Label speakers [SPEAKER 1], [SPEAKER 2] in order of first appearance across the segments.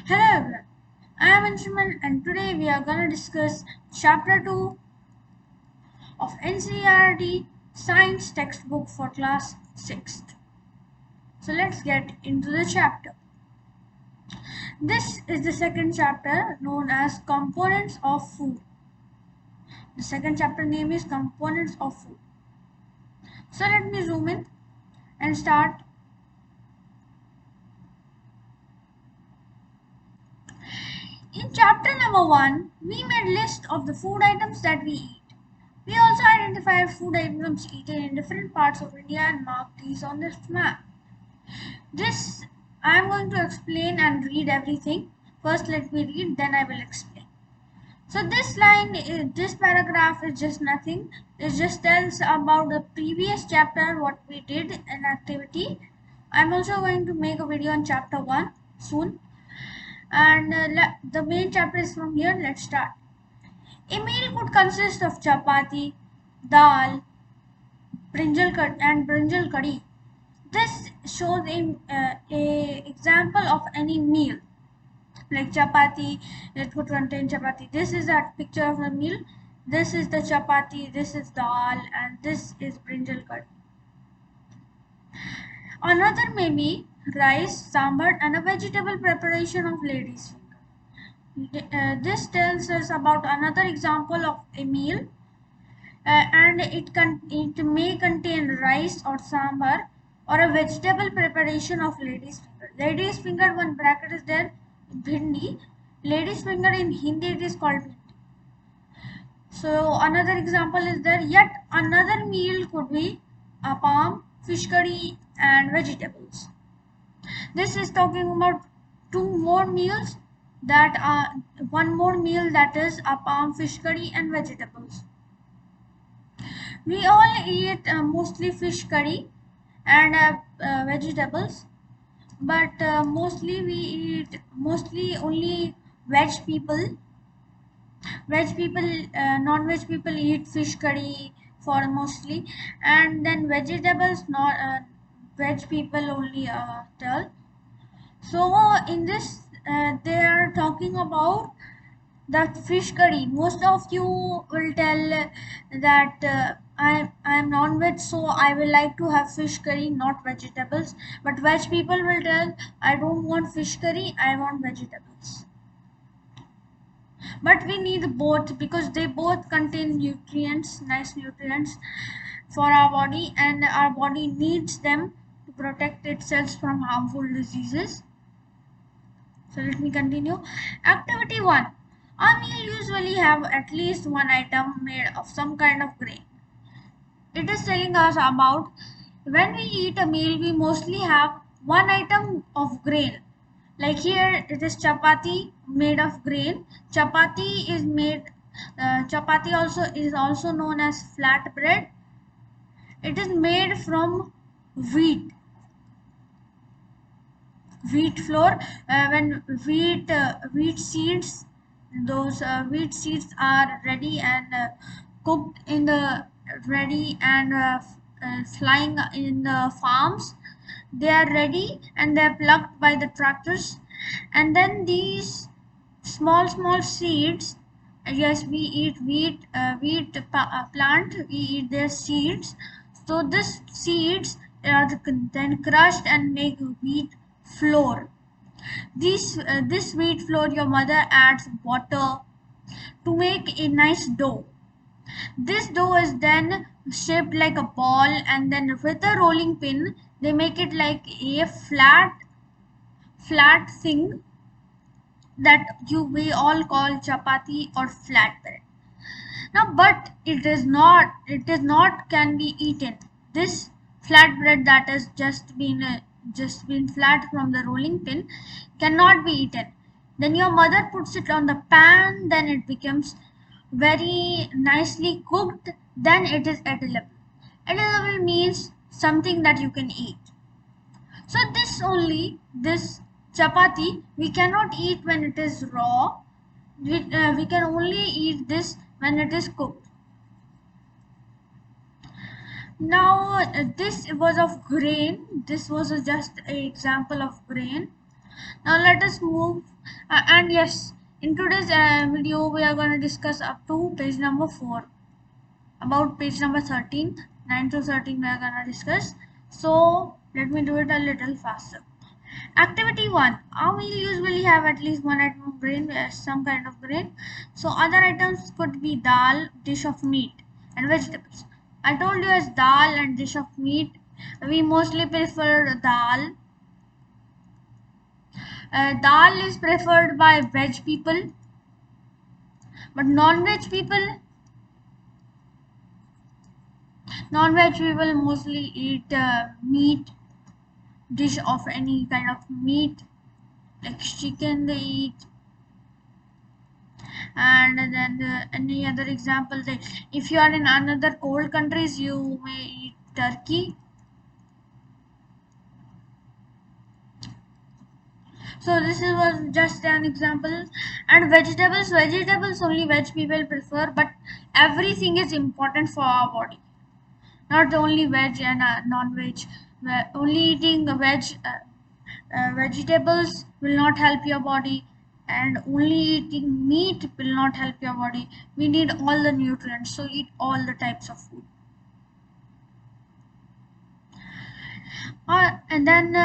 [SPEAKER 1] Hello everyone, I am Anshuman and today we are going to discuss Chapter 2 of NCERT Science Textbook for Class 6th. So let's get into the chapter. This is the second chapter known as Components of Food. The second chapter name is Components of Food. So let me zoom in and start. In chapter number 1, we made list of the food items that we eat. We also identified food items eaten in different parts of India and marked these on this map. This I am going to explain and read everything. First let me read, then I will explain. So this paragraph is just nothing. It just tells about the previous chapter, what we did in activity. I am also going to make a video on chapter 1 soon. And the main chapter is from here. Let's start. A meal could consist of chapati, dal, brinjal curry. This shows a example of any meal like chapati. It could contain chapati. This is a picture of the meal. This is the chapati. This is dal, and this is brinjal curry. Another may be rice, sambar, and a vegetable preparation of ladies' finger. This tells us about another example of a meal, and it may contain rice or sambar or a vegetable preparation of lady's finger. Lady's finger, one bracket is there, bhindi. Lady's finger in Hindi it is called bhindi. So another example is there. Yet another meal could be appam, fish curry, and vegetables. This is talking about two more meals, that are one more meal, that is appam, fish curry, and vegetables. We all eat mostly fish curry and vegetables, but mostly only veg people. Non-veg people eat fish curry for mostly, and then vegetables not veg people only tell. So in this they are talking about that fish curry. Most of you will tell that I am non-veg, so I will like to have fish curry, not vegetables. But veg people will tell I don't want fish curry, I want vegetables. But we need both because they both contain nutrients, nice nutrients for our body, and our body needs them to protect itself from harmful diseases. So let me continue. Activity 1. Our meal usually have at least one item made of some kind of grain. It is telling us about when we eat a meal, we mostly have one item of grain. Like here, it is chapati made of grain. Chapati also is also known as flat bread. It is made from wheat flour. When wheat seeds, those wheat seeds are ready and cooked in the ready and flying in the farms. They are ready and they are plucked by the tractors, and then these small seeds, yes, we eat plant, we eat their seeds. So this seeds are then crushed and make wheat flour. This wheat flour, your mother adds water to make a nice dough. This dough is then shaped like a ball, and then with a rolling pin they make it like a flat thing that we all call chapati or flatbread. Now, but it is not can be eaten. This flatbread that has just been flat from the rolling pin cannot be eaten. Then your mother puts it on the pan, then it becomes very nicely cooked, then it is edible. Edible means something that you can eat. So this chapati we cannot eat when it is raw. We can only eat this when it is cooked. Now this was of grain. This was just an example of grain. Now let us move and yes, in today's video we are going to discuss up to page number 4. About page number 13, 9 to 13 we are going to discuss. So let me do it a little faster. Activity 1. Our meal usually have at least one item of grain, some kind of grain. So other items could be dal, dish of meat and vegetables. I told you as dal and dish of meat, we mostly prefer dal. Dal is preferred by veg people, but non-veg people mostly eat meat, dish of any kind of meat, like chicken they eat. And then any other example, like if you are in another cold countries, you may eat turkey. So this was just an example. And vegetables only veg people prefer, but everything is important for our body, not only veg and non-veg. Only eating vegetables will not help your body, and only eating meat will not help your body. We need all the nutrients, so eat all the types of food. And then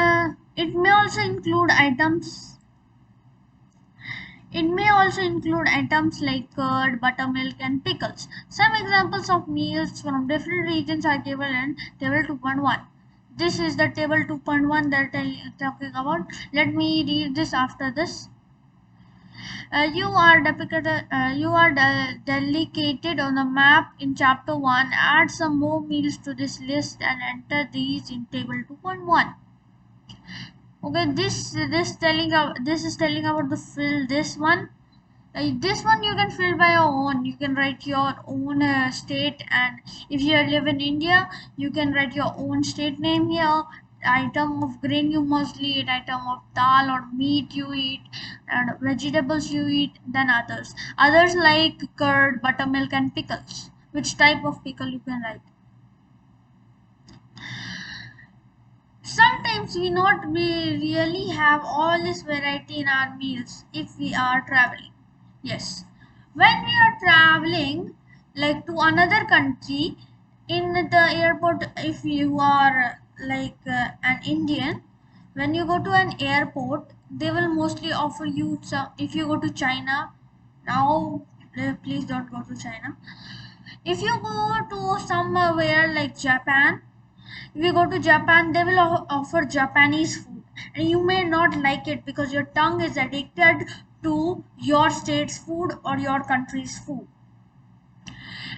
[SPEAKER 1] it may also include items like curd, buttermilk, and pickles. Some examples of meals from different regions are given in table 2.1. This is the table 2.1 that I'm talking about. Let me read this after this. You are delegated on the map in chapter 1. Add some more meals to this list and enter these in table 2.1. Okay, this is telling about the fill this one. This one you can fill by your own. You can write your own state, and if you live in India, you can write your own state name here. Item of grain you mostly eat, item of dal or meat you eat, and vegetables you eat, then others. Others like curd, buttermilk, and pickles. Which type of pickle you can write. Sometimes we really have all this variety in our meals if we are traveling. Yes, when we are traveling like to another country in the airport, if you are like an Indian, when you go to an airport, they will mostly offer you some. If you go to China, now please don't go to China. If you go to somewhere like Japan, if you go to Japan, they will offer Japanese food, and you may not like it because your tongue is addicted to your state's food or your country's food.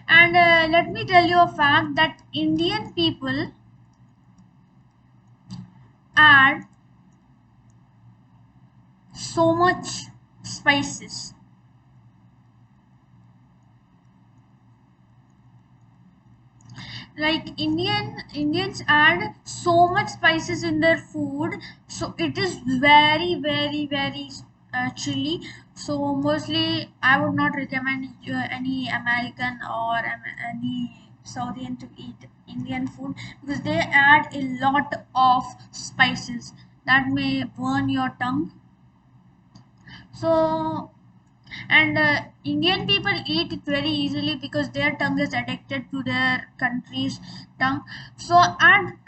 [SPEAKER 1] And let me tell you a fact that Indian people add so much spices. Like Indians add so much spices in their food, so it is very chilly. So mostly I would not recommend any American or any South Indian to eat Indian food, because they add a lot of spices that may burn your tongue. So, and Indian people eat it very easily because their tongue is addicted to their country's tongue. So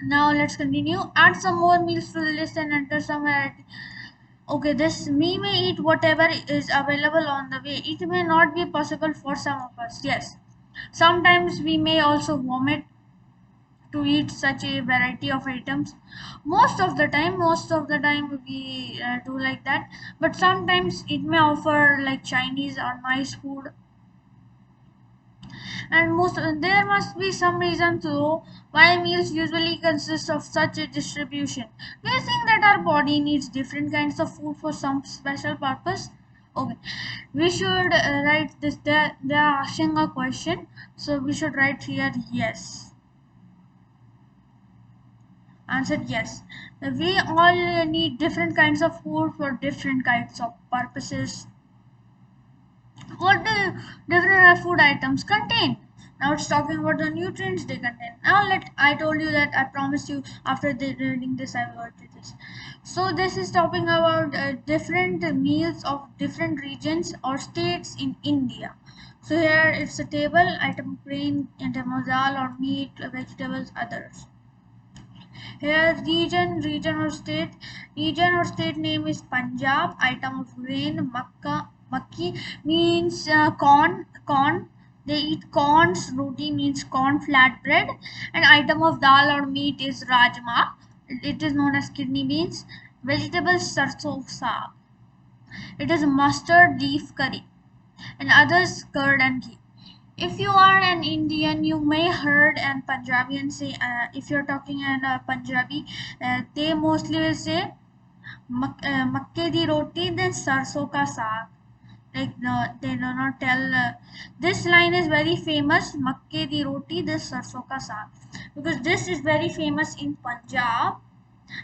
[SPEAKER 1] now let's continue. Add some more meals to the list and enter somewhere. Okay, this we may eat whatever is available on the way. It may not be possible for some of us. Yes, sometimes we may also vomit to eat such a variety of items. Most of the time we do like that, but sometimes it may offer like Chinese or nice food. And there must be some reason to why meals usually consist of such a distribution. Do you think that our body needs different kinds of food for some special purpose? Okay, we should write this. They are asking a question, so we should write here yes. Answered yes. We all need different kinds of food for different kinds of purposes. What do different food items contain? Now it's talking about the nutrients they contain. Now I told you that I promised you after reading this I will do this. So this is talking about different meals of different regions or states in India. So here it's a table: item grain, item of dal or meat, vegetables, others. Here region or state name is Punjab. Item of grain makki means corn. They eat corns. Roti means corn flatbread. And item of dal or meat is rajma. It is known as kidney beans. Vegetables sarson saag. It is mustard leaf curry. And others curd and ghee. If you are an Indian, you may heard an Punjabian say, if you're talking in Punjabi, they mostly will say makke di roti, then sarso ka saag. Like no, they do not tell. This line is very famous. Makke di roti, this sarso ka saag, because this is very famous in Punjab.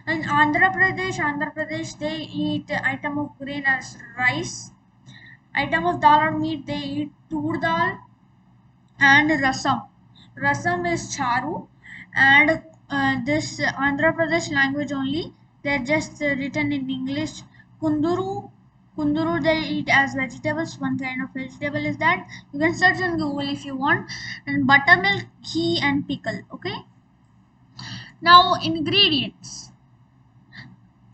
[SPEAKER 1] In Andhra Pradesh, they eat item of grain as rice. Item of dal or meat, they eat tur dal and rasam. Rasam is charu, and this Andhra Pradesh language only. They're just written in English. Kunduru, kunduru they eat as vegetables. One kind of vegetable is that. You can search on Google if you want. And buttermilk, ghee, and pickle. Okay. Now ingredients.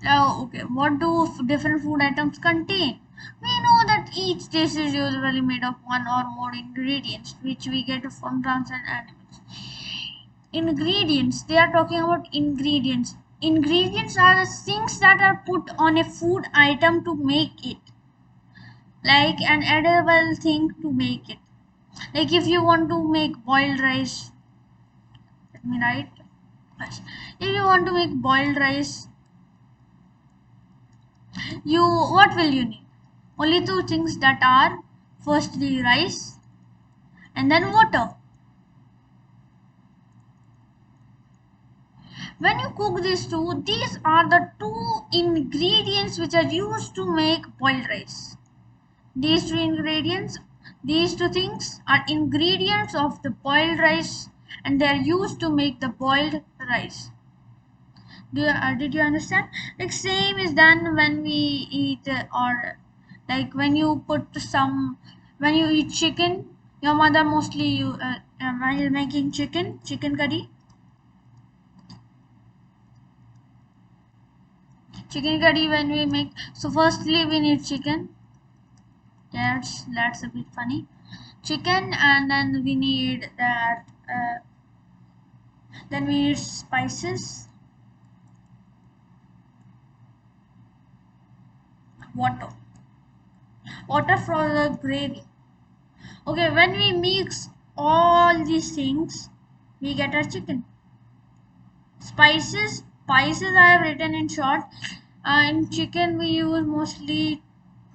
[SPEAKER 1] Okay, what do different food items contain? We know that each dish is usually made of one or more ingredients, which we get from plants and animals. Ingredients, they are talking about ingredients. Ingredients are the things that are put on a food item to make it, like an edible thing to make it. Like if you want to make boiled rice, let me write. If you want to make boiled rice, what will you need? Only two things, that are firstly rice and then water. When you cook these two, these are the two ingredients which are used to make boiled rice. These two things are ingredients of the boiled rice, and they are used to make the boiled rice. Did you understand? Like same is done when we eat or like when you eat chicken. Your mother mostly while making chicken curry. Chicken curry when we make. So firstly we need chicken. That's a bit funny. Chicken, and then we need that. Then we need spices. Water for the gravy. Okay, when we mix all these things, we get our chicken. Spices I have written in short. In chicken we use mostly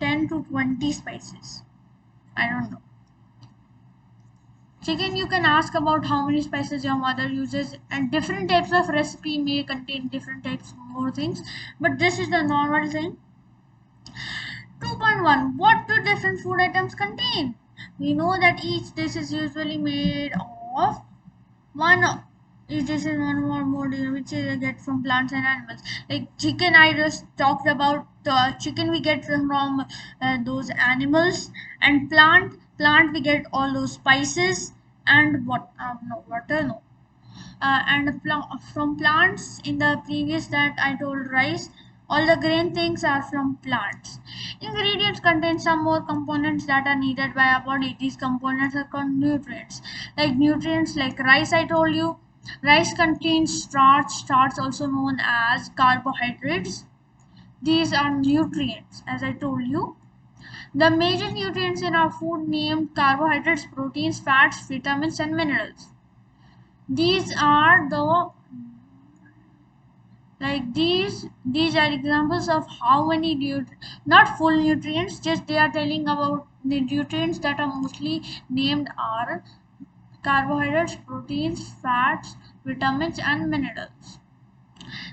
[SPEAKER 1] 10 to 20 spices. I don't know. Chicken, you can ask about how many spices your mother uses, and different types of recipe may contain different types more things, but this is the normal thing. 2.1. What do different food items contain? We know that each dish is usually made of each dish is one or more which we get from plants and animals. Like chicken, I just talked about. Chicken we get from those animals, and plant we get all those spices and what no water no. And from plants, in the previous that I told rice, all the grain things are from plants. Ingredients contain some more components that are needed by our body. These components are called nutrients. Like nutrients like rice, I told you. Rice contains starch also known as carbohydrates. These are nutrients, as I told you. The major nutrients in our food named carbohydrates, proteins, fats, vitamins, and minerals. These are these are examples of how many not full nutrients, just they are telling about the nutrients that are mostly named are carbohydrates, proteins, fats, vitamins, and minerals.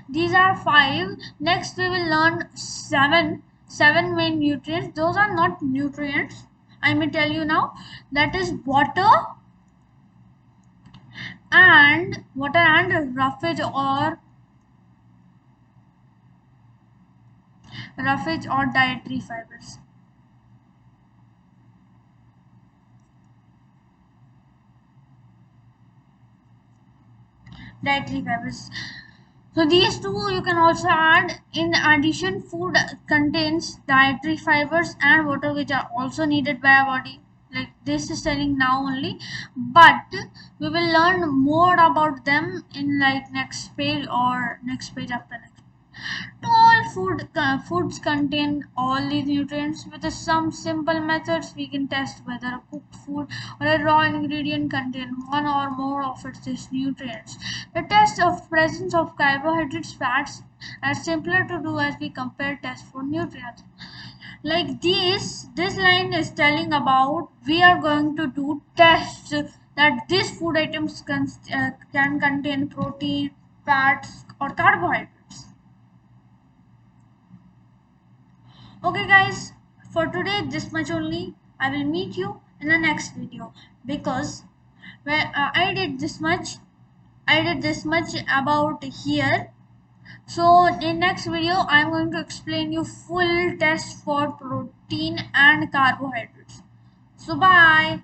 [SPEAKER 1] These are 5. Next we will learn 7 main nutrients. Those are not nutrients, I may tell you now. That is water, and water and roughage or dietary fibers. Dietary fibers. So these two you can also add. In addition, food contains dietary fibers and water which are also needed by our body. Like this is telling now only, but we will learn more about them in like next page or next page after next. All foods contain all these nutrients. With some simple methods, we can test whether a cooked food or a raw ingredient contain one or more of its nutrients. The test of presence of carbohydrates, fats are simpler to do as we compare tests for nutrients. Like this line is telling about we are going to do tests that these food items can contain protein, fats, or carbohydrates. Okay guys, for today this much only. I will meet you in the next video because where I did this much about here. So in next video I am going to explain you full test for protein and carbohydrates. So bye.